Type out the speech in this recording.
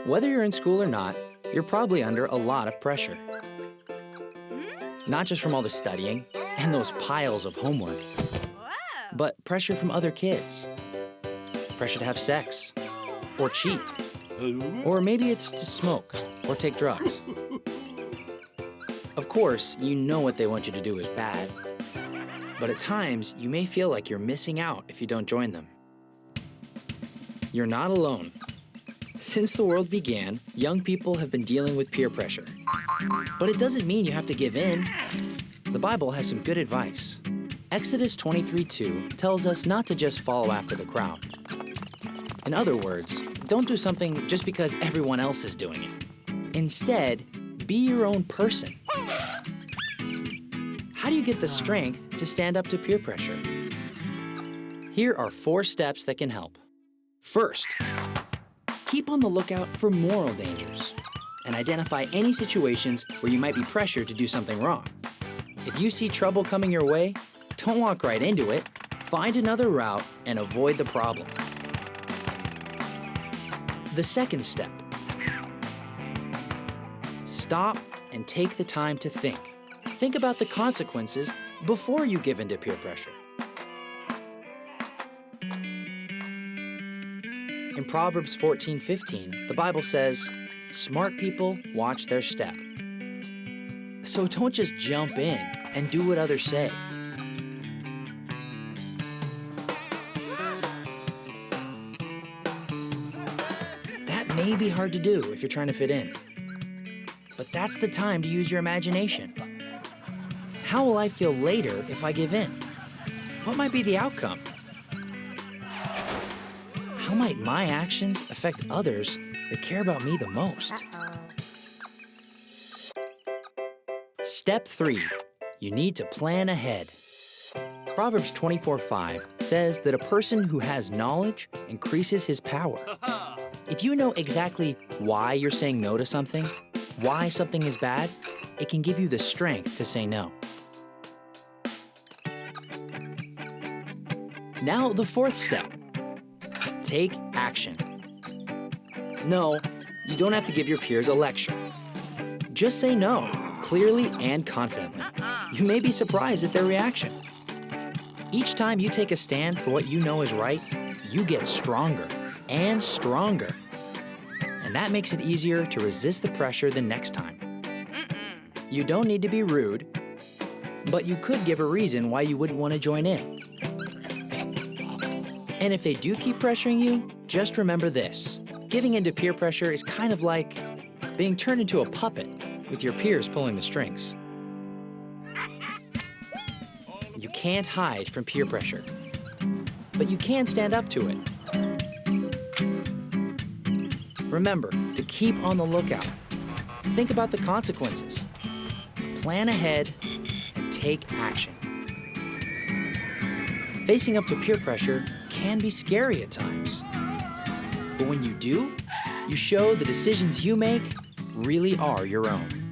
Whether you're in school or not, you're probably under a lot of pressure. Not just from all the studying and those piles of homework, but pressure from other kids. Pressure to have sex, or cheat, or maybe it's to smoke or take drugs. Of course, you know what they want you to do is bad, but at times you may feel like you're missing out if you don't join them. You're not alone. Since the world began, young people have been dealing with peer pressure. But it doesn't mean you have to give in. The Bible has some good advice. Exodus 23:2 tells us not to just follow after the crowd. In other words, don't do something just because everyone else is doing it. Instead, be your own person. How do you get the strength to stand up to peer pressure? Here are 4 steps that can help. First, keep on the lookout for moral dangers and identify any situations where you might be pressured to do something wrong. If you see trouble coming your way, don't walk right into it. Find another route and avoid the problem. The second step, stop and take the time to think. Think about the consequences before you give in to peer pressure. In Proverbs 14:15, the Bible says, "Smart people watch their step." So don't just jump in and do what others say. That may be hard to do if you're trying to fit in. But that's the time to use your imagination. How will I feel later if I give in? What might be the outcome? How might my actions affect others that care about me the most? Step 3, you need to plan ahead. Proverbs 24:5 says that a person who has knowledge increases his power. If you know exactly why you're saying no to something, why something is bad, it can give you the strength to say no. Now, the 4th step. Take action. No, you don't have to give your peers a lecture. Just say no, clearly and confidently. You may be surprised at their reaction. Each time you take a stand for what you know is right, you get stronger and stronger. And that makes it easier to resist the pressure the next time. You don't need to be rude, but you could give a reason why you wouldn't want to join in. And if they do keep pressuring you, just remember this. Giving into peer pressure is kind of like being turned into a puppet with your peers pulling the strings. You can't hide from peer pressure, but you can stand up to it. Remember to keep on the lookout. Think about the consequences. Plan ahead and take action. Facing up to peer pressure can be scary at times. But when you do, you show the decisions you make really are your own.